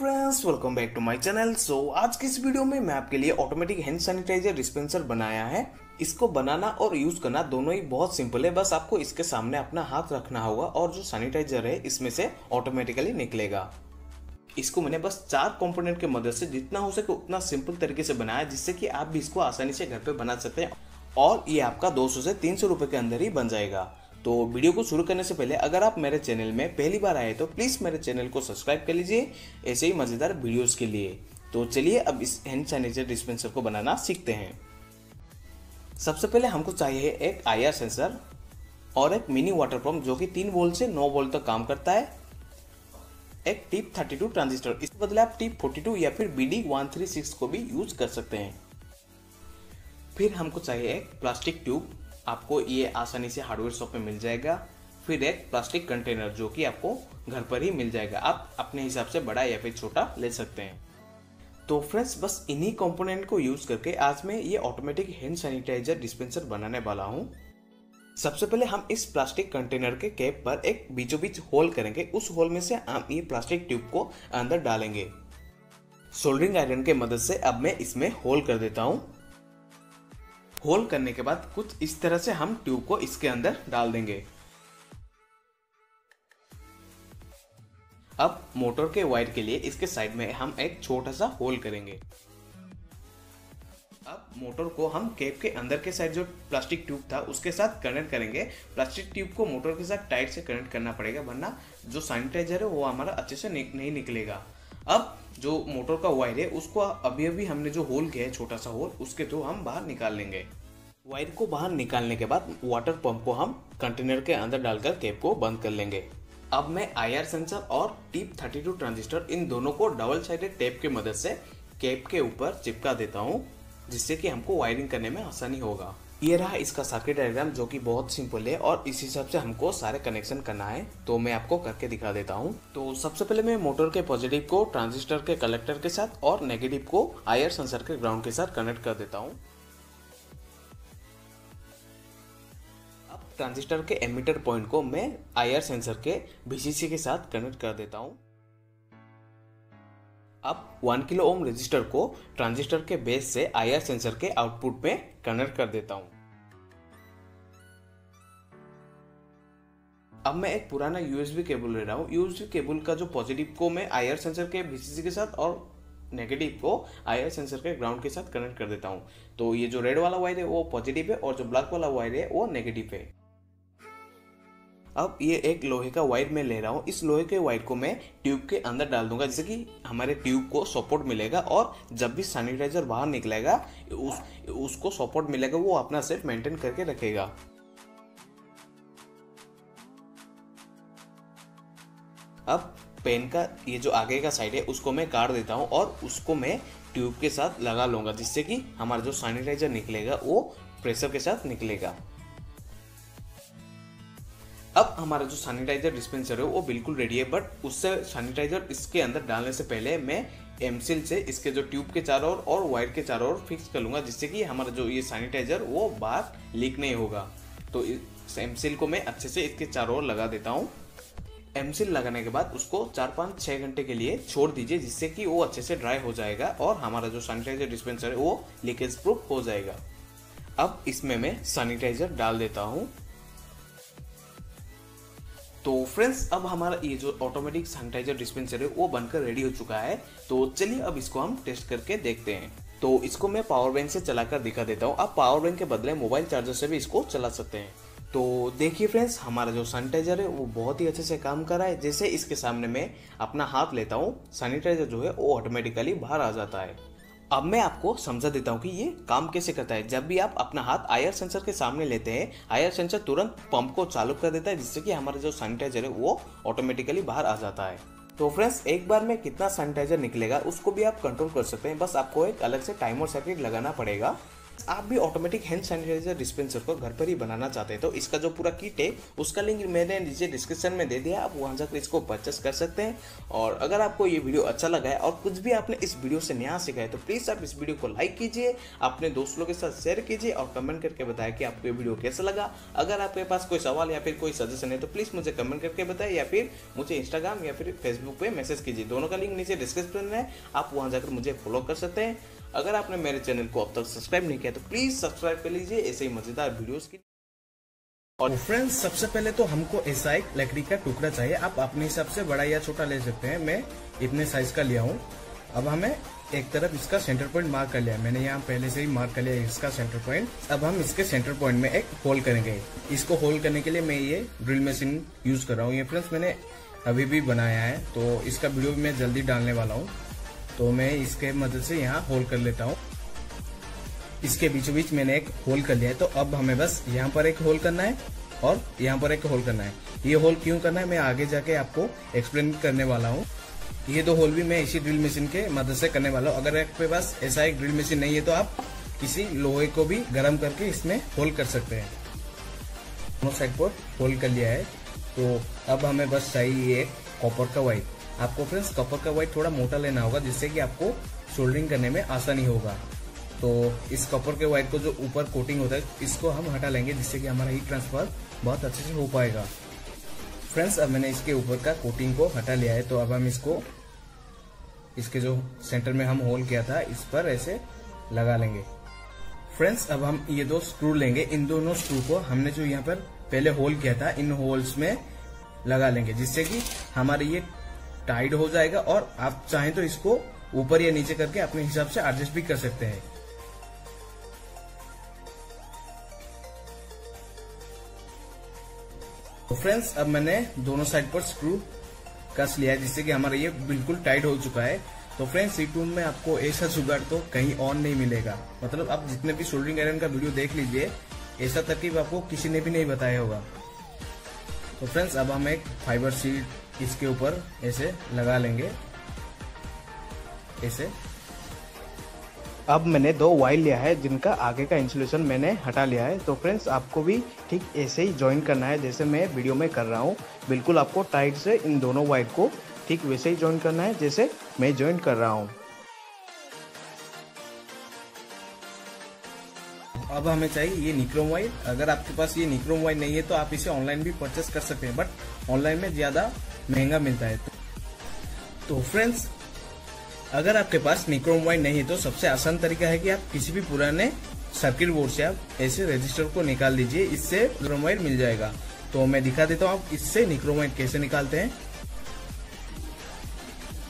Friends, welcome back to my channel. आज की इस वीडियो में मैं आपके लिए ऑटोमेटिक हैंड सैनिटाइजर डिस्पेंसर बनाया है। इसको बनाना और यूज करना दोनों ही बहुत सिंपल है। बस आपको इसके सामने अपना हाथ रखना होगा और जो सैनिटाइजर है इसमें से ऑटोमेटिकली निकलेगा। इसको मैंने बस 4 कंपोनेंट की मदद से जितना हो सके उतना सिंपल तरीके से बनाया, जिससे कि आप भी इसको आसानी से घर पे बना सकते हैं और ये आपका 200 से 300 रुपए के अंदर ही बन जाएगा। तो वीडियो को शुरू करने से पहले अगर आप मेरे चैनल में पहली बार आए तो प्लीज़ मेरे चैनल को सब्सक्राइब कर लीजिए ऐसे ही मज़ेदार वीडियोस के लिए। तो चलिए अब इस हैंड सैनिटाइजर डिस्पेंसर को बनाना सीखते हैं। सबसे पहले हमको चाहिए एक IR सेंसर और एक मिनी वाटर पंप जो कि 3 वोल्ट से 9 वोल्ट तक काम करता है। एक टिप 32 ट्रांजिस्टर, इसके बदले आप टिप 42 या फिर BD136 को भी यूज कर सकते हैं। फिर हमको चाहिए एक प्लास्टिक ट्यूब, आपको ये आसानी से हार्डवेयर शॉप में मिल जाएगा। फिर एक प्लास्टिक कंटेनर जो कि आपको घर पर ही मिल जाएगा, आप अपने हिसाब से बड़ा या फिर छोटा ले सकते हैं। तो फ्रेंड्स, बस इन्हीं कंपोनेंट को यूज करके आज मैं ये ऑटोमेटिक हैंड सैनिटाइजर डिस्पेंसर बनाने वाला हूँ। सबसे पहले हम इस प्लास्टिक कंटेनर के कैप पर एक बीचों बीच होल करेंगे। उस होल में से हम ये प्लास्टिक ट्यूब को अंदर डालेंगे। सोल्डरिंग आयरन के मदद से अब मैं इसमें होल कर देता हूँ। होल करने के बाद कुछ इस तरह से हम ट्यूब को इसके अंदर डाल देंगे। अब मोटर के वायर के लिए इसके साइड में हम एक छोटा सा होल करेंगे। अब मोटर को हम कैप के अंदर के साइड जो प्लास्टिक ट्यूब था उसके साथ कनेक्ट करेंगे। प्लास्टिक ट्यूब को मोटर के साथ टाइट से कनेक्ट करना पड़ेगा, वरना जो सैनिटाइजर है वो हमारा अच्छे से नहीं निकलेगा। अब जो मोटर का वायर है उसको अभी हमने जो होल किया है छोटा सा होल, उसके थ्रू हम बाहर निकाल लेंगे। वायर को बाहर निकालने के बाद वाटर पंप को हम कंटेनर के अंदर डालकर कैप को बंद कर लेंगे। अब मैं IR सेंसर और टिप 32 ट्रांजिस्टर इन दोनों को डबल साइडेड टेप की मदद से कैप के ऊपर चिपका देता हूँ, जिससे कि हमको वायरिंग करने में आसानी होगा। ये रहा इसका सर्किट डायग्राम जो कि बहुत सिंपल है और इस हिसाब से हमको सारे कनेक्शन करना है। तो मैं आपको करके दिखा देता हूँ। तो सबसे पहले मैं मोटर के पॉजिटिव को ट्रांजिस्टर के कलेक्टर के साथ और नेगेटिव को IR सेंसर के ग्राउंड के साथ कनेक्ट कर देता हूँ। अब ट्रांजिस्टर के एमीटर पॉइंट को मैं IR सेंसर के VCC के साथ कनेक्ट कर देता हूँ। अब 1 किलो ओम रेजिस्टर को ट्रांजिस्टर के बेस से IR सेंसर के आउटपुट में कनेक्ट कर देता हूं। अब मैं एक पुराना USB केबल ले रहा हूं। USB केबल का जो पॉजिटिव को मैं IR सेंसर के VCC के साथ और नेगेटिव को IR सेंसर के ग्राउंड के साथ कनेक्ट कर देता हूं। तो ये जो रेड वाला वायर है वो पॉजिटिव है और जो ब्लैक वाला वायर है वो नेगेटिव है। अब ये एक लोहे का वायर मैं ले रहा हूँ। इस लोहे के वायर को मैं ट्यूब के अंदर डाल दूंगा, जिससे कि हमारे ट्यूब को सपोर्ट मिलेगा और जब भी सैनिटाइजर बाहर निकलेगा उसको सपोर्ट मिलेगा, वो अपना सेफ मेंटेन करके रखेगा। अब पेन का ये जो आगे का साइड है उसको मैं काट देता हूँ और उसको मैं ट्यूब के साथ लगा लूंगा, जिससे कि हमारा जो सैनिटाइजर निकलेगा वो प्रेशर के साथ निकलेगा। अब हमारा जो सैनिटाइजर डिस्पेंसर है वो बिल्कुल रेडी है, बट उससे सैनिटाइजर इसके अंदर डालने से पहले मैं एमसील से इसके जो ट्यूब के चारों ओर और वायर के चारों ओर फिक्स कर लूंगा, जिससे कि हमारा जो ये सैनिटाइजर वो बाहर लीक नहीं होगा। तो इस एमसील को मैं अच्छे से इसके चारों ओर लगा देता हूँ। एमसील लगाने के बाद उसको 4-5-6 घंटे के लिए छोड़ दीजिए, जिससे कि वो अच्छे से ड्राई हो जाएगा और हमारा जो सैनिटाइजर डिस्पेंसर है वो लीकेज प्रूफ हो जाएगा। अब इसमें मैं सैनिटाइजर डाल देता हूँ। तो फ्रेंड्स, अब हमारा ये जो ऑटोमेटिक सैनिटाइजर डिस्पेंसर है वो बनकर रेडी हो चुका है। तो चलिए अब इसको हम टेस्ट करके देखते हैं। तो इसको मैं पावर बैंक से चलाकर दिखा देता हूँ। आप पावर बैंक के बदले मोबाइल चार्जर से भी इसको चला सकते हैं। तो देखिए फ्रेंड्स, हमारा जो सैनिटाइजर है वो बहुत ही अच्छे से काम कर रहा है। जैसे इसके सामने मैं अपना हाथ लेता हूँ, सैनिटाइजर जो है वो ऑटोमेटिकली बाहर आ जाता है। अब मैं आपको समझा देता हूँ कि ये काम कैसे करता है। जब भी आप अपना हाथ IR सेंसर के सामने लेते हैं, IR सेंसर तुरंत पंप को चालू कर देता है, जिससे कि हमारा जो सैनिटाइजर है वो ऑटोमेटिकली बाहर आ जाता है। तो फ्रेंड्स, एक बार में कितना सैनिटाइजर निकलेगा उसको भी आप कंट्रोल कर सकते हैं। बस आपको एक अलग से टाइमर सर्किट लगाना पड़ेगा। आप भी ऑटोमेटिक हैंड सैनिटाइजर डिस्पेंसर को घर पर ही बनाना चाहते हैं तो इसका जो पूरा किट है उसका लिंक मैंने नीचे डिस्क्रिप्शन में दे दिया, आप वहां जाकर इसको परचेस कर सकते हैं। और अगर आपको ये वीडियो अच्छा लगा है और कुछ भी आपने इस वीडियो से नया सीखा है तो प्लीज़ आप इस वीडियो को लाइक कीजिए, अपने दोस्तों के साथ शेयर कीजिए और कमेंट करके बताएं कि आपको ये वीडियो कैसा लगा। अगर आपके पास कोई सवाल या फिर कोई सजेशन है तो प्लीज़ मुझे कमेंट करके बताएं या फिर मुझे इंस्टाग्राम या फिर फेसबुक पे मैसेज कीजिए, दोनों का लिंक नीचे डिस्क्रिप्शन में है, आप वहां जाकर मुझे फॉलो कर सकते हैं। अगर आपने मेरे चैनल को अब तक सब्सक्राइब नहीं किया तो प्लीज सब्सक्राइब कर लीजिए ऐसे ही मजेदार वीडियोस की। और फ्रेंड्स, सबसे पहले तो हमको ऐसा एक लकड़ी का टुकड़ा चाहिए, आप अपने हिसाब से बड़ा या छोटा ले सकते हैं, मैं इतने साइज का लिया हूँ। अब हमें एक तरफ इसका सेंटर पॉइंट मार्क कर लिया, मैंने यहाँ पहले से ही मार्क कर लिया इसका सेंटर पॉइंट। अब हम इसके सेंटर पॉइंट में एक होल करेंगे। इसको होल करने के लिए मैं ये ड्रिल मशीन यूज कर रहा हूँ। ये फ्रेंड्स मैंने अभी भी बनाया है तो इसका वीडियो भी मैं जल्दी डालने वाला हूँ, तो मैं इसके मदद से यहाँ होल कर लेता हूँ। इसके बीचों बीच मैंने एक होल कर लिया है, तो अब हमें बस यहाँ पर एक होल करना है और यहाँ पर एक होल करना है। ये होल क्यों करना है मैं आगे जाके आपको एक्सप्लेन करने वाला हूँ। ये दो होल भी मैं इसी ड्रिल मशीन के मदद से करने वाला हूँ। अगर आपके पास ऐसा एक ड्रिल मशीन नहीं है तो आप किसी लोहे को भी गर्म करके इसमें होल कर सकते हैं। दोनों साइड पर होल कर लिया है, तो अब हमें बस चाहिए एक कॉपर का वायर। आपको फ्रेंड्स कॉपर का वायर थोड़ा मोटा लेना होगा जिससे कि आपको सोल्डरिंग करने में आसानी होगा। तो इस कॉपर के वायर को जो ऊपर कोटिंग होता है इसको हम हटा लेंगे जिससे कि हमारा हीट ट्रांसफर बहुत अच्छे से हो पाएगा। फ्रेंड्स, अब मैंने इसके ऊपर का कोटिंग को हटा लिया है, तो अब हम इसको इसके जो सेंटर में हम होल किया था इस पर ऐसे लगा लेंगे। फ्रेंड्स, अब हम ये दो स्क्रू लेंगे, इन दोनों स्क्रू को हमने जो यहाँ पर पहले होल किया था इन होल्स में लगा लेंगे जिससे कि हमारे ये टाइट हो जाएगा। और आप चाहें तो इसको ऊपर या नीचे करके अपने हिसाब से एडजस्ट भी कर सकते हैं। तो फ्रेंड्स, अब मैंने दोनों साइड पर स्क्रू कस लिया है जिससे कि हमारा ये बिल्कुल टाइट हो चुका है। तो फ्रेंड्स, यूट्यूब में आपको ऐसा जुगाड़ तो कहीं और नहीं मिलेगा, मतलब आप जितने भी सोल्डरिंग आयरन का वीडियो देख लीजिए ऐसा तरकीब आपको किसी ने भी नहीं बताया होगा। तो फ्रेंड्स, अब हम एक फाइबर शीट इसके ऊपर ऐसे लगा लेंगे ऐसे। अब मैंने दो वायर लिया है जिनका आगे का इंसुलेशन मैंने हटा लिया है। तो फ्रेंड्स, आपको भी ठीक ऐसे ही ज्वाइन करना है जैसे मैं वीडियो में कर रहा हूँ। बिल्कुल आपको टाइट से इन दोनों वायर को ठीक वैसे ही ज्वाइन करना है जैसे मैं ज्वाइन कर रहा हूँ। अब हमें चाहिए ये निक्रोम वायर। अगर आपके पास ये निक्रोम वायर नहीं है तो आप इसे ऑनलाइन भी परचेस कर सकते हैं, बट ऑनलाइन में ज्यादा महंगा मिलता है। तो फ्रेंड्स, अगर आपके पास निक्रोम वायर नहीं है तो सबसे आसान तरीका है कि आप किसी भी पुराने सर्किट बोर्ड से आप ऐसे रजिस्टर को निकाल दीजिए, इससे निक्रोम वायर मिल जाएगा। तो मैं दिखा देता हूँ आप इससे निक्रोम वायर कैसे निकालते हैं।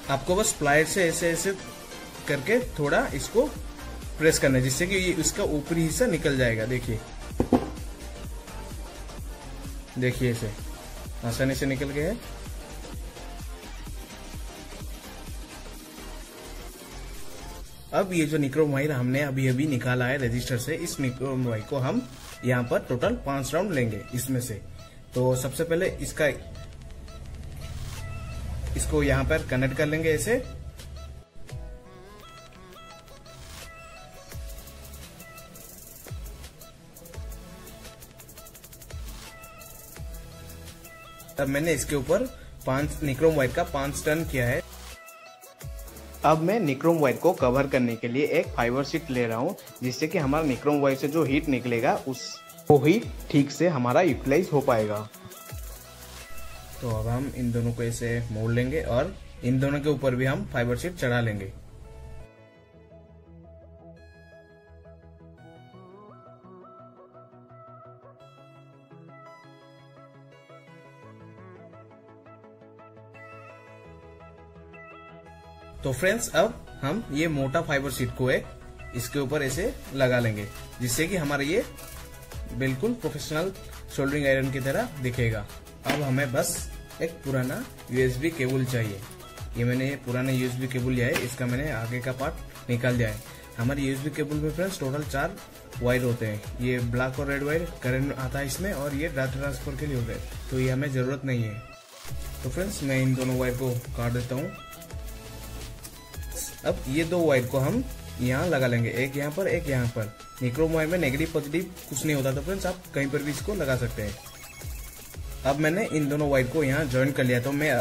आपको बस प्लायर से ऐसे ऐसे करके थोड़ा इसको प्रेस करना है जिससे कि ये इसका ऊपरी हिस्सा निकल जाएगा। देखिए देखिए ऐसे आसानी से निकल गया है। अब ये जो निक्रोम वायर हमने अभी अभी निकाला है रजिस्टर से, इस निक्रोम वायर को हम यहाँ पर टोटल 5 राउंड लेंगे इसमें से। तो सबसे पहले इसको यहाँ पर कनेक्ट कर लेंगे ऐसे। अब मैंने इसके ऊपर 5 निक्रोम वायर का 5 टर्न किया है। अब मैं निक्रोम वायर को कवर करने के लिए एक फाइबर शीट ले रहा हूँ जिससे कि हमारा निक्रोम वायर से जो हीट निकलेगा उसको ही ठीक से हमारा यूटिलाइज हो पाएगा। तो अब हम इन दोनों को ऐसे मोड़ लेंगे और इन दोनों के ऊपर भी हम फाइबर शीट चढ़ा लेंगे। तो फ्रेंड्स, अब हम ये मोटा फाइबर शीट को इसके ऊपर ऐसे लगा लेंगे जिससे कि हमारा ये बिल्कुल प्रोफेशनल सोल्डरिंग आयरन की तरह दिखेगा। अब हमें बस एक पुराना यूएसबी केबल चाहिए। ये मैंने पुराना यूएसबी केबल लिया है, इसका मैंने आगे का पार्ट निकाल दिया है। हमारे यूएसबी केबल में फ्रेंड्स टोटल 4 वायर होते हैं। ये ब्लैक और रेड वायर करंट आता है इसमें, और ये डाटा ट्रांसफर के लिए होता है, तो ये हमें जरूरत नहीं है। तो फ्रेंड्स, मैं इन दोनों वायर को काट देता हूँ। अब ये 2 वायर को हम यहाँ लगा लेंगे, एक यहाँ पर एक यहाँ पर। निक्रोम वायर में नेगेटिव पॉजिटिव कुछ नहीं होता, तो फ्रेंड्स आप कहीं पर भी इसको लगा सकते हैं। अब मैंने इन दोनों वायर को यहाँ ज्वाइन कर लिया, तो मैं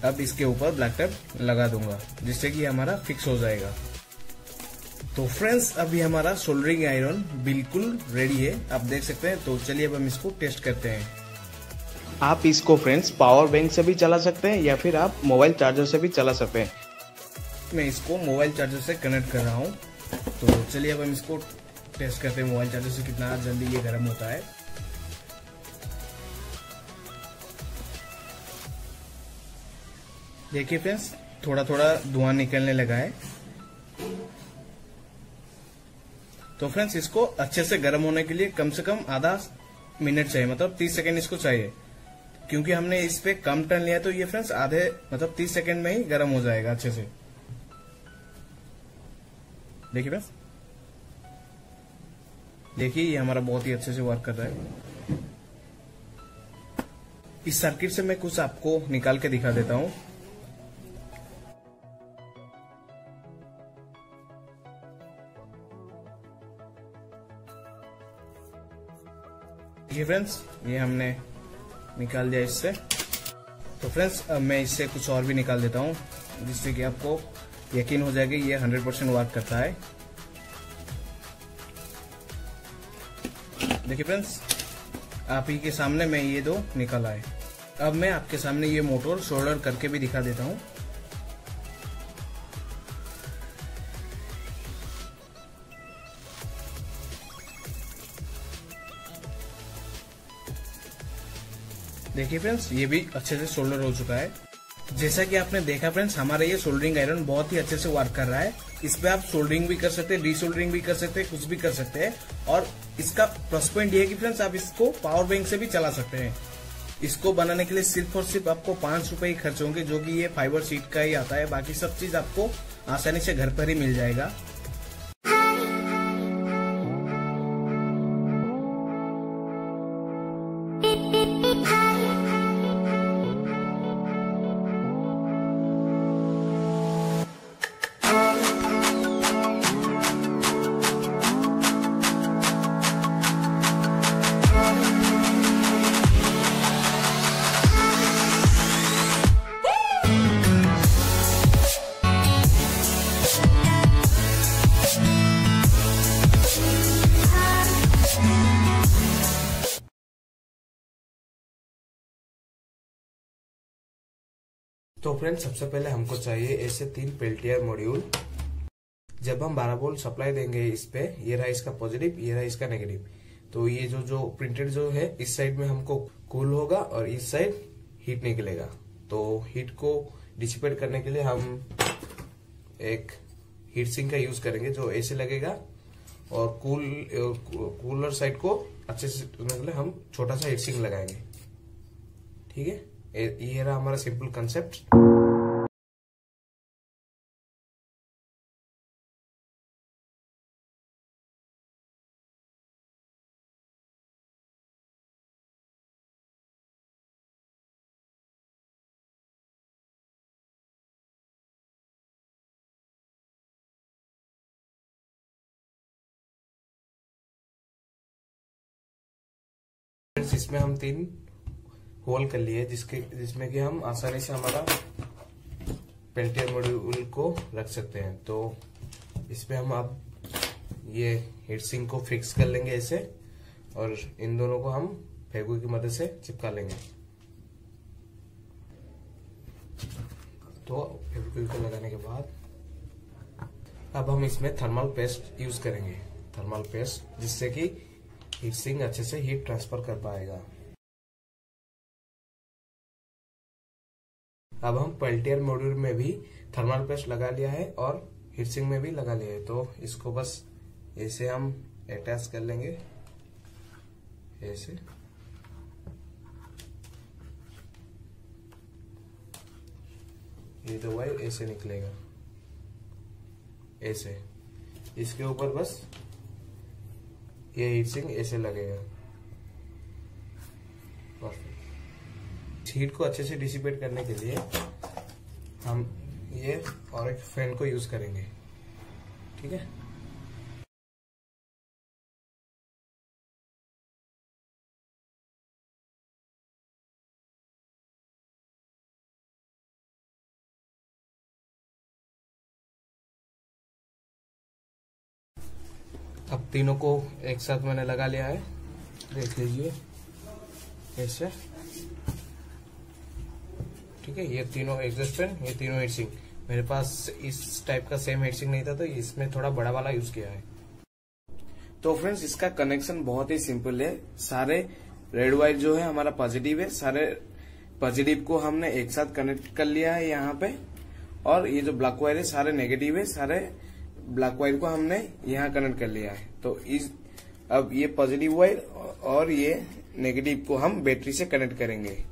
अब इसके ऊपर ब्लैक टेप लगा दूंगा, जिससे कि हमारा फिक्स हो जाएगा। तो फ्रेंड्स अभी हमारा सोल्डरिंग आयरन बिल्कुल रेडी है, आप देख सकते हैं। तो चलिए अब हम इसको टेस्ट करते हैं। आप इसको फ्रेंड्स पावर बैंक से भी चला सकते हैं या फिर आप मोबाइल चार्जर से भी चला सकते हैं। मैं इसको मोबाइल चार्जर से कनेक्ट कर रहा हूँ। तो चलिए अब हम इसको टेस्ट करते हैं मोबाइल चार्जर से कितना जल्दी ये गर्म होता है। देखिए फ्रेंड्स थोड़ा थोड़ा धुआं निकलने लगा है। तो फ्रेंड्स इसको अच्छे से गर्म होने के लिए कम से कम आधा मिनट चाहिए, मतलब 30 सेकेंड इसको चाहिए। क्योंकि हमने इस पे कम टर्न लिया तो ये फ्रेंड्स आधे मतलब 30 सेकेंड में ही गर्म हो जाएगा अच्छे से। देखिए फ्रेंड्स, देखिए ये हमारा बहुत ही अच्छे से वर्क कर रहा है। इस सर्किट से मैं कुछ आपको निकाल के दिखा देता हूं। देखिए फ्रेंड्स ये हमने निकाल दिया इससे। तो फ्रेंड्स अब मैं इससे कुछ और भी निकाल देता हूँ, जिससे कि आपको यकीन हो जाएगा ये 100% वर्क करता है। देखिए फ्रेंड्स आप ही के सामने मैं ये दो निकाला है। अब मैं आपके सामने ये मोटर सोल्डर करके भी दिखा देता हूँ। देखिए फ्रेंड्स ये भी अच्छे से सोल्डर हो चुका है। जैसा कि आपने देखा फ्रेंड्स हमारा ये सोल्डरिंग आयरन बहुत ही अच्छे से वर्क कर रहा है। इस पे आप सोल्डरिंग भी कर सकते हैं, डीसोल्डरिंग भी कर सकते हैं, कुछ भी कर सकते हैं। और इसका प्लस पॉइंट ये है कि फ्रेंड्स आप इसको पावर बैंक से भी चला सकते हैं। इसको बनाने के लिए सिर्फ और सिर्फ आपको 5 रुपए ही खर्च होंगे, जो कि ये फाइबर शीट का ही आता है। बाकी सब चीज आपको आसानी से घर पर ही मिल जाएगा। तो फ्रेंड्स सबसे पहले हमको चाहिए ऐसे 3 पेल्टियर मॉड्यूल। जब हम 12 वोल्ट सप्लाई देंगे इस पे, ये रहा इसका पॉजिटिव, ये रहा इसका नेगेटिव। तो ये जो प्रिंटेड जो है इस साइड में हमको कूल होगा और इस साइड हीट निकलेगा। तो हीट को डिसिपेट करने के लिए हम एक हीट सिंक का यूज करेंगे जो ऐसे लगेगा, और कूलर साइड को अच्छे से करने के लिए हम छोटा सा हीट सिंक लगाएंगे। ठीक है, ये रहा हमारा सिंपल कंसेप्ट। इसमें हम 3 होल कर लिए जिसमें कि हम आसानी से हमारा पेल्टियर मॉड्यूल को रख सकते हैं। तो इसमें हम अब ये हीट सिंक को फिक्स कर लेंगे ऐसे, और इन दोनों को हम फेविक्विक की मदद से चिपका लेंगे। तो फेविक्विक को लगाने के बाद अब हम इसमें थर्मल पेस्ट यूज करेंगे, थर्मल पेस्ट, जिससे कि हीट सिंक अच्छे से हीट ट्रांसफर कर पाएगा। अब हम पेल्टियर मॉड्यूल में भी थर्मल पेस्ट लगा लिया है और हीट सिंक में भी लगा लिया है। तो इसको बस ऐसे हम अटैच कर लेंगे ऐसे। ये तो वायर ऐसे निकलेगा ऐसे, इसके ऊपर बस ये हीट सिंक ऐसे लगेगा। हीट को अच्छे से डिसिपेट करने के लिए हम ये और एक फैन को यूज करेंगे। ठीक है। अब तीनों को एक साथ मैंने लगा लिया है, देख लीजिए ऐसे, ठीक है। ये तीनों एग्जॉस्ट फैन, ये तीनों हीटसिंक, मेरे पास इस टाइप का सेम हीटसिंक नहीं था तो इसमें थोड़ा बड़ा वाला यूज किया है। तो फ्रेंड्स इसका कनेक्शन बहुत ही सिंपल है। सारे रेड वायर जो है हमारा पॉजिटिव है, सारे पॉजिटिव को हमने एक साथ कनेक्ट कर लिया है यहाँ पे, और ये जो ब्लैक वायर है सारे नेगेटिव है, सारे ब्लैक वायर को हमने यहाँ कनेक्ट कर लिया है। तो अब ये पॉजिटिव वायर और ये नेगेटिव को हम बैटरी से कनेक्ट करेंगे।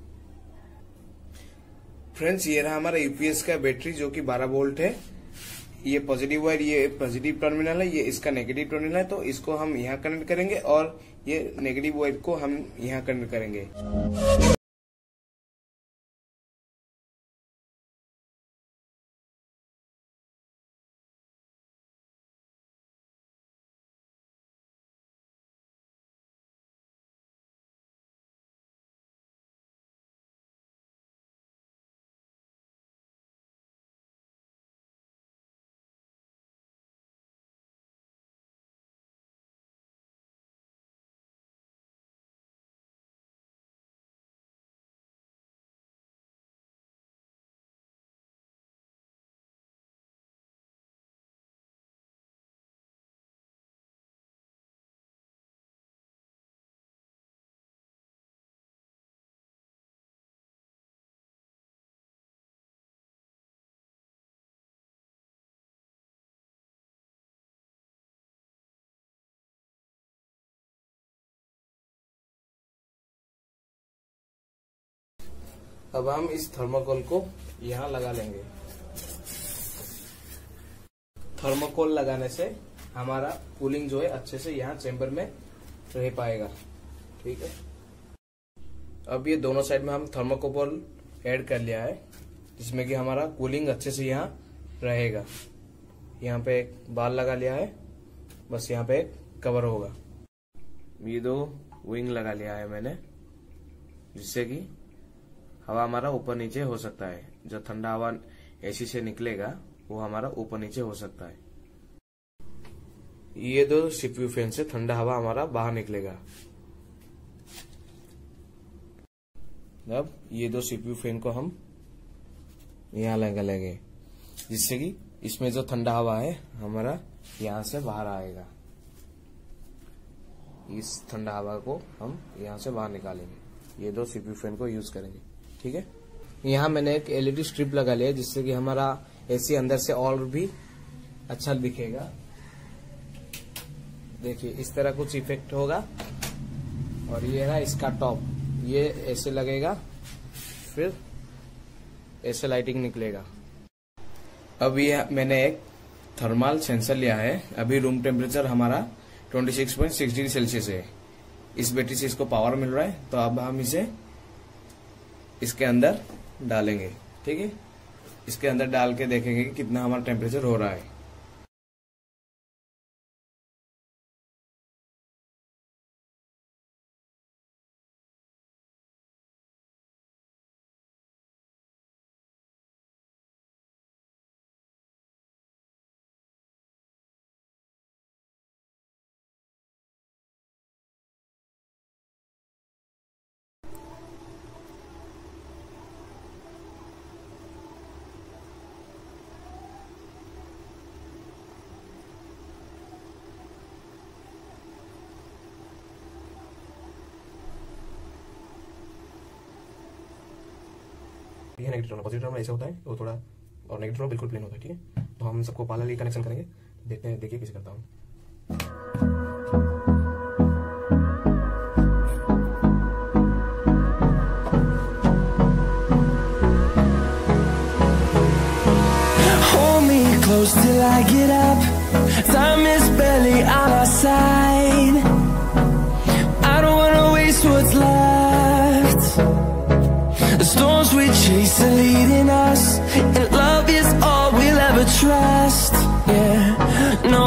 फ्रेंड्स ये रहा हमारा यूपीएस का बैटरी जो कि 12 वोल्ट है। ये पॉजिटिव वायर, ये पॉजिटिव टर्मिनल है, ये इसका नेगेटिव टर्मिनल है, तो इसको हम यहाँ कनेक्ट करेंगे और ये नेगेटिव वायर को हम यहाँ कनेक्ट करेंगे। अब हम इस थर्मोकोल को यहाँ लगा लेंगे। थर्मोकोल लगाने से हमारा कूलिंग जो है अच्छे से यहाँ चेम्बर में रह पाएगा, ठीक है। अब ये दोनों साइड में हम थर्मोकोल ऐड कर लिया है, जिसमें कि हमारा कूलिंग अच्छे से यहाँ रहेगा। यहाँ पे एक बाल लगा लिया है, बस यहाँ पे एक कवर होगा। ये 2 विंग लगा लिया है मैंने, जिससे कि हवा हमारा ऊपर नीचे हो सकता है। जो ठंडा हवा एसी से निकलेगा वो हमारा ऊपर नीचे हो सकता है। ये 2 सीपीयू फैन से ठंडा हवा हमारा बाहर निकलेगा। अब ये 2 सीपीयू फैन को हम यहाँ लगा लेंगे, जिससे कि इसमें जो ठंडा हवा है हमारा यहाँ से बाहर आएगा। इस ठंडा हवा को हम यहाँ से बाहर निकालेंगे। ये 2 सीपीयू फैन को यूज करेंगे, ठीक है। यहाँ मैंने एक एलईडी स्ट्रिप लगा लिया, जिससे कि हमारा एसी अंदर से और भी अच्छा दिखेगा। देखिए इस तरह कुछ इफेक्ट होगा। और ये है इसका टॉप, ये ऐसे लगेगा, फिर ऐसे लाइटिंग निकलेगा। अब ये मैंने एक थर्मल सेंसर लिया है। अभी रूम टेम्परेचर हमारा 26.6 डिग्री सेल्सियस है। इस बैटरी से इसको पावर मिल रहा है, तो अब हम इसे इसके अंदर डालेंगे, ठीक है। इसके अंदर डाल के देखेंगे कि कितना हमारा टेम्परेचर हो रहा है। ये नेगेटिव टर्मिनल, पॉजिटिव टर्मिनल ऐसा होता है वो थोड़ा, और नेगेटिव टर्मिनल बिल्कुल प्लेन होता है, ठीक है। तो हम सबको पैरेलली कनेक्शन करेंगे, देखते हैं, देखिए कैसे करता हूँ। Hold me close till I get up. Time is barely on our side. I don't wanna waste what's left. The storms we chase are leading us, and love is all we'll ever trust. Yeah, no,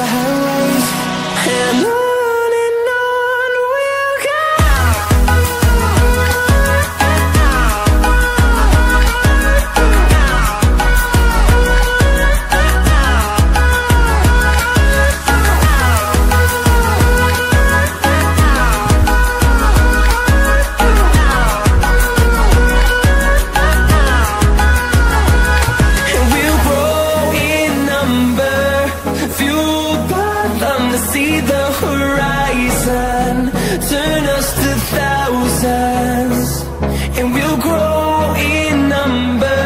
the highways, and on we'll go. See the horizon, turn us to thousands, and we'll grow in number,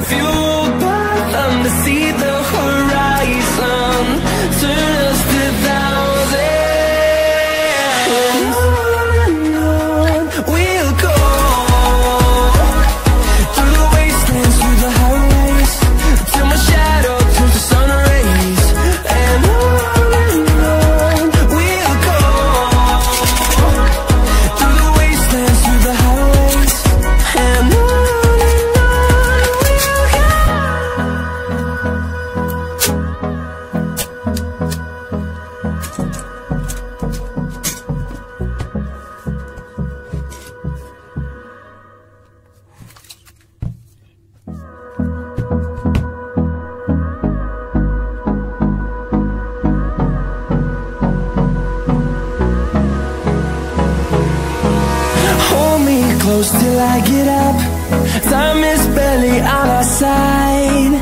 fueled by them to see the horizon, turn us to thousands, and on we'll go, through the wastelands, through the highways, till my shadow turns to sun rays, and on. Close till I get up, time is barely on our side.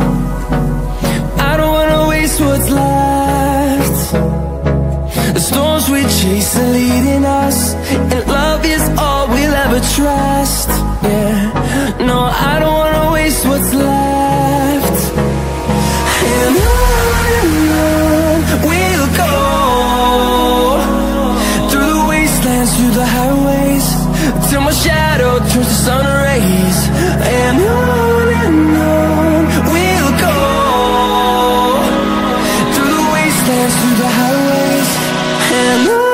I don't wanna waste what's left. The storms we chase are leading us, and love is all we'll ever trust. Yeah, no, I don't wanna waste what's left. And on we'll go, through the wastelands, through the highways, till my shadow turns to sun rays, and on we'll go, through the wastelands, through the highways, and on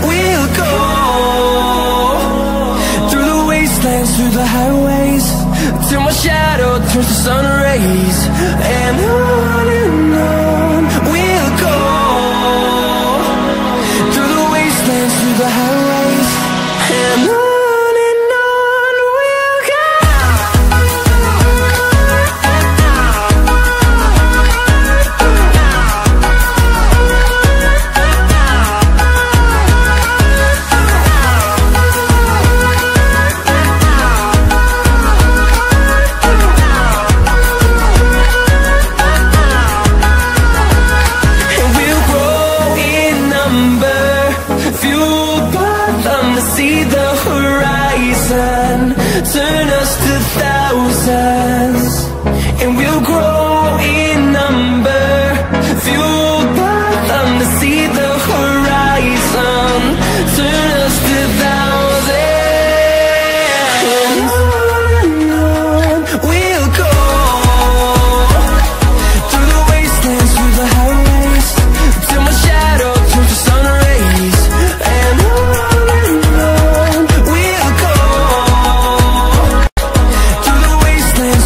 we'll go. Through the highways, till my shadow turns to sun rays, and on we'll go, through the wastelands, through the highways, and on we'll go. Turn us to thousands, and we'll grow in number, fueled by them to see the horizon, turn us to thousands, and on we'll go, through the wastelands, through the highways, till my shadow turns to sun rays, and on we'll go, through the wastelands,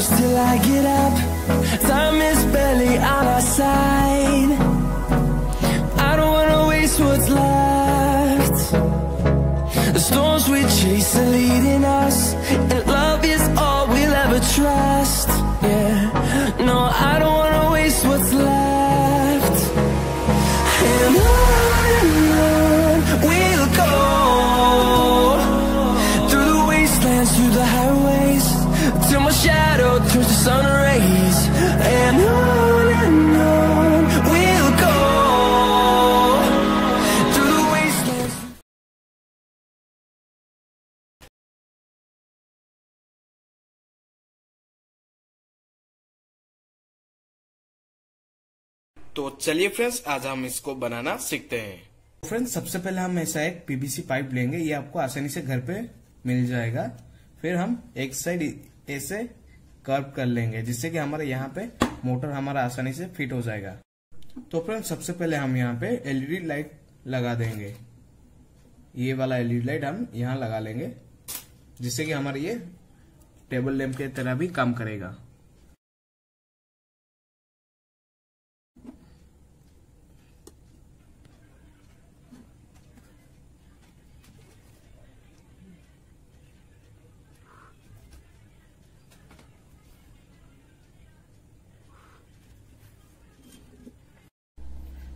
close till I get up. Time is barely on our side. I don't wanna waste what's left. The storms we chase are leading us, and love is all we'll ever trust. Yeah, no, I don't wanna waste what's left. And on we'll go, through the wastelands, through the highways, till my shadow turns to sun rays. And on we'll go, through the wastelands. तो चलिए friends, आज हम इसको बनाना सीखते हैं। Friends, सबसे पहले हम ऐसा एक पीवीसी पाइप लेंगे, ये आपको आसानी से घर पे मिल जाएगा। फिर हम एक साइड ऐसे कर्व कर लेंगे, जिससे कि हमारे यहाँ पे मोटर हमारा आसानी से फिट हो जाएगा। तो फ्रेंड्स, सबसे पहले हम यहाँ पे एलईडी लाइट लगा देंगे। ये वाला एलईडी लाइट हम यहाँ लगा लेंगे, जिससे कि हमारे ये टेबल लैंप के तरह भी काम करेगा।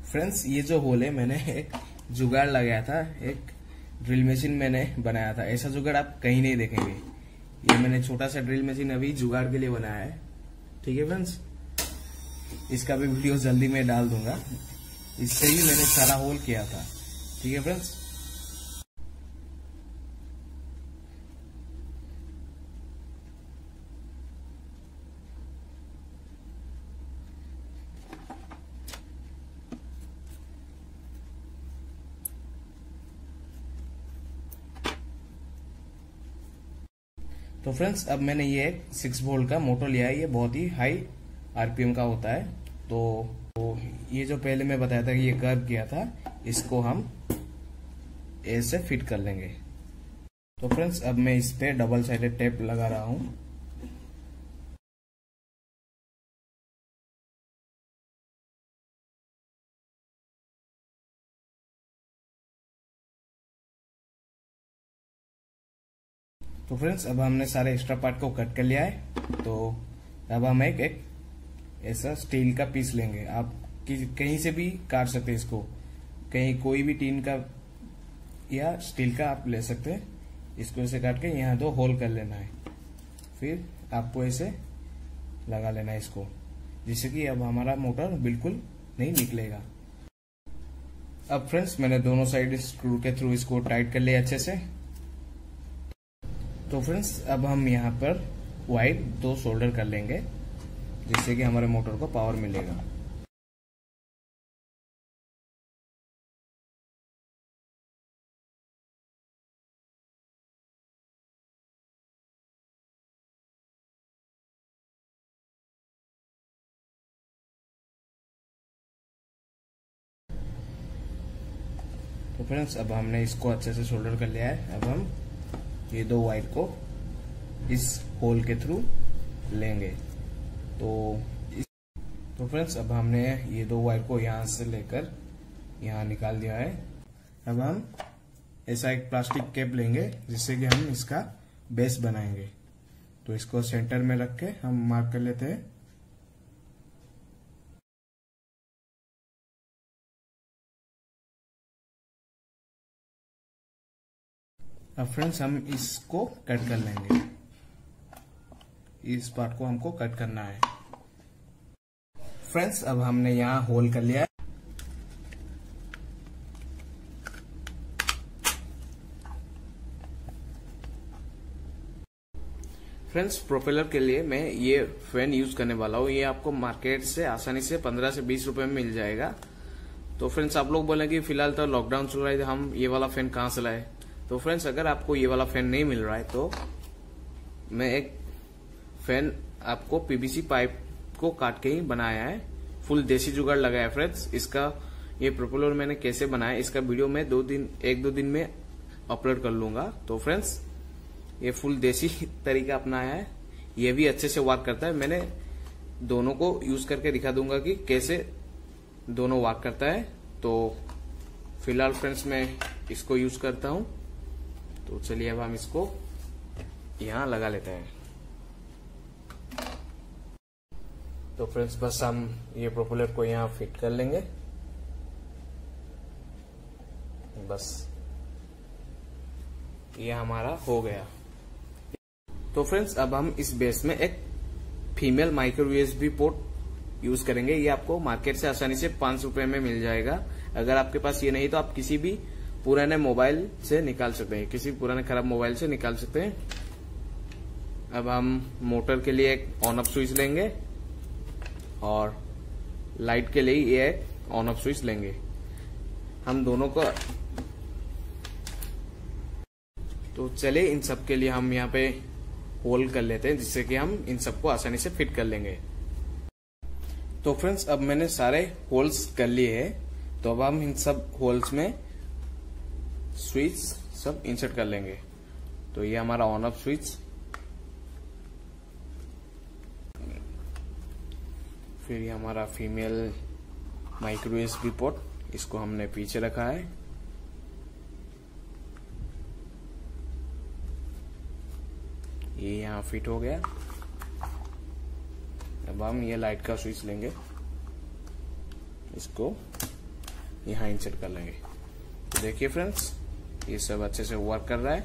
फ्रेंड्स, ये जो होल है, मैंने एक जुगाड़ लगाया था, एक ड्रिल मशीन मैंने बनाया था। ऐसा जुगाड़ आप कहीं नहीं देखेंगे। ये मैंने छोटा सा ड्रिल मशीन अभी जुगाड़ के लिए बनाया है। ठीक है फ्रेंड्स, इसका भी वीडियो जल्दी मैं डाल दूंगा। इससे ही मैंने सारा होल किया था। ठीक है फ्रेंड्स, तो फ्रेंड्स, अब मैंने ये 6 वोल्ट का मोटर लिया है। ये बहुत ही हाई आरपीएम का होता है। तो ये जो पहले मैं बताया था कि ये कर्व किया था, इसको हम ऐसे फिट कर लेंगे। तो फ्रेंड्स, अब मैं इस पे डबल साइडेड टेप लगा रहा हूं। तो फ्रेंड्स, अब हमने सारे एक्स्ट्रा पार्ट को कट कर लिया है। तो अब हम एक ऐसा स्टील का पीस लेंगे। आप कहीं से भी काट सकते हैं इसको, कहीं कोई भी टीन का या स्टील का आप ले सकते हैं। इसको ऐसे काट के यहाँ 2 होल कर लेना है। फिर आपको ऐसे लगा लेना है इसको, जिससे कि अब हमारा मोटर बिल्कुल नहीं निकलेगा। अब फ्रेंड्स, मैंने दोनों साइड स्क्रू के थ्रू इसको टाइट कर लिया अच्छे से। तो फ्रेंड्स, अब हम यहाँ पर वाइड 2 सोल्डर कर लेंगे, जिससे कि हमारे मोटर को पावर मिलेगा। तो फ्रेंड्स, अब हमने इसको अच्छे से सोल्डर कर लिया है। अब हम ये 2 वायर को इस होल के थ्रू लेंगे। तो फ्रेंड्स, अब हमने ये 2 वायर को यहाँ से लेकर यहाँ निकाल दिया है। अब हम ऐसा एक प्लास्टिक कैप लेंगे, जिससे कि हम इसका बेस बनाएंगे। तो इसको सेंटर में रख के हम मार्क कर लेते हैं। अब फ्रेंड्स, हम इसको कट कर लेंगे। इस पार्ट को हमको कट करना है। फ्रेंड्स, अब हमने यहाँ होल कर लिया है। फ्रेंड्स, प्रोपेलर के लिए मैं ये फैन यूज करने वाला हूँ। ये आपको मार्केट से आसानी से 15 से 20 रुपए में मिल जाएगा। तो फ्रेंड्स, आप लोग बोलेंगे फिलहाल तो लॉकडाउन चल रहा है, हम ये वाला फैन कहाँ से लाए। तो फ्रेंड्स, अगर आपको ये वाला फैन नहीं मिल रहा है, तो मैं एक फैन आपको पीवीसी पाइप को काट के ही बनाया है। फुल देसी जुगाड़ लगाया फ्रेंड्स। इसका ये प्रोपेलर मैंने कैसे बनाया, इसका वीडियो मैं 1-2 दिन में अपलोड कर लूंगा। तो फ्रेंड्स, ये फुल देसी तरीका अपनाया है। ये भी अच्छे से वर्क करता है। मैंने दोनों को यूज करके दिखा दूंगा कि कैसे दोनों वर्क करता है। तो फिलहाल फ्रेंड्स मैं इसको यूज करता हूं। तो चलिए अब हम इसको यहां लगा लेते हैं। तो फ्रेंड्स बस हम ये प्रोपेलर को यहां फिट कर लेंगे बस, ये हमारा हो गया। तो फ्रेंड्स अब हम इस बेस में एक female micro USB port use करेंगे। ये आपको मार्केट से आसानी से 5 रुपए में मिल जाएगा। अगर आपके पास ये नहीं तो आप किसी भी पुराने मोबाइल से निकाल सकते हैं, किसी पुराने खराब मोबाइल से निकाल सकते हैं। अब हम मोटर के लिए एक ऑन ऑफ स्विच लेंगे और लाइट के लिए ये एक ऑन ऑफ स्विच लेंगे। हम दोनों को तो चलिए इन सब के लिए हम यहाँ पे होल कर लेते हैं, जिससे कि हम इन सबको आसानी से फिट कर लेंगे। तो फ्रेंड्स अब मैंने सारे होल्स कर लिए हैं। तो अब हम इन सब होल्स में स्विच सब इंसर्ट कर लेंगे। तो ये हमारा ऑन ऑफ स्विच, फिर ये हमारा फीमेल माइक्रो यूएसबी पोर्ट, इसको हमने पीछे रखा है। ये यहाँ फिट हो गया। अब हम ये लाइट का स्विच लेंगे, इसको यहाँ इंसर्ट कर लेंगे। तो देखिए फ्रेंड्स ये सब अच्छे से वर्क कर रहा है।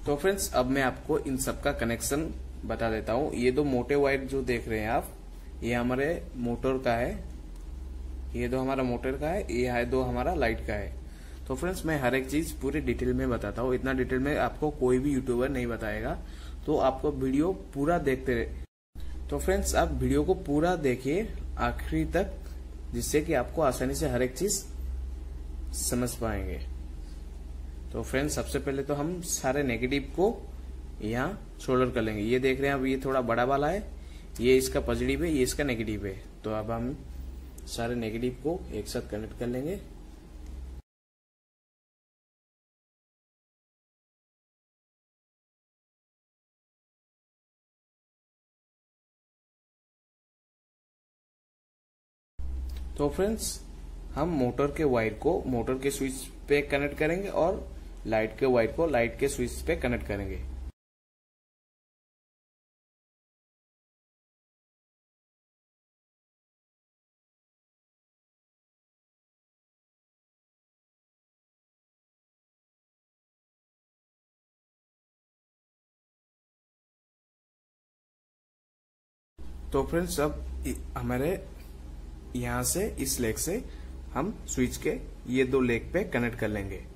तो फ्रेंड्स अब मैं आपको इन सब का कनेक्शन बता देता हूँ। ये दो मोटे वायर जो देख रहे हैं आप, ये हमारे मोटर का है, ये दो हमारा मोटर का है, ये है दो हमारा लाइट का है। तो फ्रेंड्स मैं हर एक चीज पूरी डिटेल में बताता हूँ। इतना डिटेल में आपको कोई भी यूट्यूबर नहीं बताएगा। तो आपको वीडियो पूरा देखते रहे। तो फ्रेंड्स आप वीडियो को पूरा देखिए आखिरी तक, जिससे कि आपको आसानी से हर एक चीज समझ पाएंगे। तो फ्रेंड्स सबसे पहले तो हम सारे नेगेटिव को यहाँ सोल्डर कर लेंगे। ये देख रहे हैं अब ये थोड़ा बड़ा वाला है, ये इसका पॉजिटिव है, ये इसका नेगेटिव है। तो अब हम सारे नेगेटिव को एक साथ कनेक्ट कर लेंगे। तो फ्रेंड्स हम मोटर के वायर को मोटर के स्विच पे कनेक्ट करेंगे और लाइट के वायर को लाइट के स्विच पे कनेक्ट करेंगे। तो फ्रेंड्स अब हमारे यहां से इस लेग से हम स्विच के ये दो लेग पे कनेक्ट कर लेंगे।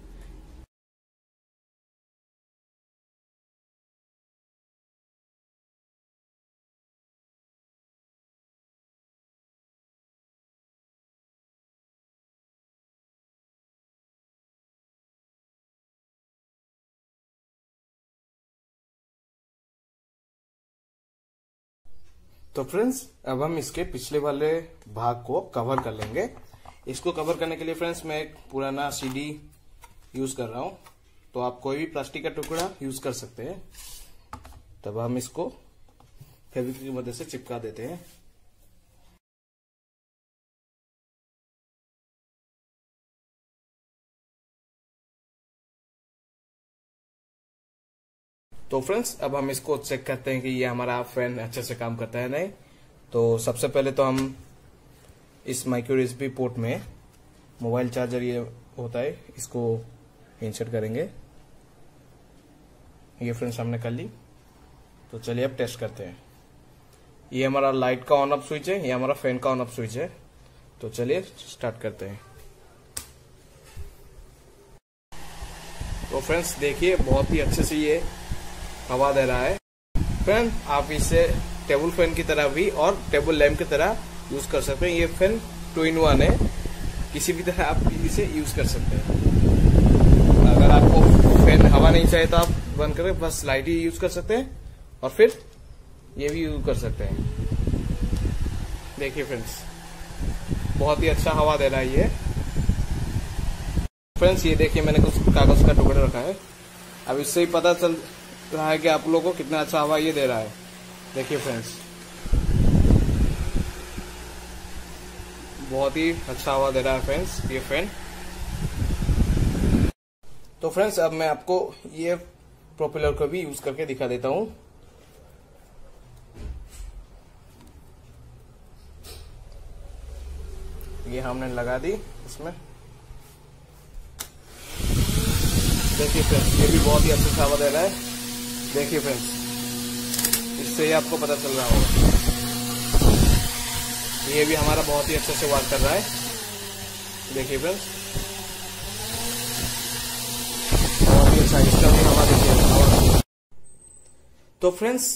तो फ्रेंड्स अब हम इसके पिछले वाले भाग को कवर कर लेंगे। इसको कवर करने के लिए फ्रेंड्स मैं एक पुराना सीडी यूज कर रहा हूं। तो आप कोई भी प्लास्टिक का टुकड़ा यूज कर सकते हैं। तब हम इसको फेविक्विक की मदद से चिपका देते हैं। तो फ्रेंड्स अब हम इसको चेक करते हैं कि ये हमारा फैन अच्छे से काम करता है नहीं। तो सबसे पहले तो हम इस माइक्रो यूएसबी पोर्ट में मोबाइल चार्जर ये होता है, इसको इंसर्ट करेंगे। ये फ्रेंड्स हमने कर ली। तो चलिए अब टेस्ट करते हैं। ये हमारा लाइट का ऑन ऑफ स्विच है, ये हमारा फैन का ऑन ऑफ स्विच है। तो चलिए स्टार्ट करते हैं। तो फ्रेंड्स देखिए बहुत ही अच्छे से ये हवा दे रहा है। फ्रेंड आप इसे टेबल फैन की तरह भी और टेबल लैम्प की तरह यूज कर सकते हैं। ये फैन 2-in-1 है, किसी भी तरह आप इसे यूज कर सकते हैं। अगर आपको फैन हवा नहीं चाहिए तो आप बंद करके बस लाइट ही यूज कर सकते हैं और फिर ये भी यूज कर सकते हैं। देखिए फ्रेंड्स बहुत ही अच्छा हवा दे रहा है ये। फ्रेंड्स ये देखिए मैंने कुछ कागज का टुकड़ा रखा है। अब इससे ही पता रहा है कि आप लोगों को कितना अच्छा हवा ये दे रहा है। देखिए फ्रेंड्स, बहुत ही अच्छा हवा दे रहा है फ्रेंड्स ये फैन। तो फ्रेंड्स अब मैं आपको ये प्रोपेलर को भी यूज करके दिखा देता हूं। ये हमने लगा दी इसमें। देखिए फ्रेंड्स, ये भी बहुत ही अच्छा हवा दे रहा है। देखिए फ्रेंड्स, इससे ही आपको पता चल रहा होगा, ये भी हमारा बहुत ही अच्छे से वर्क कर रहा है। देखिए फ्रेंड्स, बहुत ही अच्छा, इसका भी हवा देखिए। तो फ्रेंड्स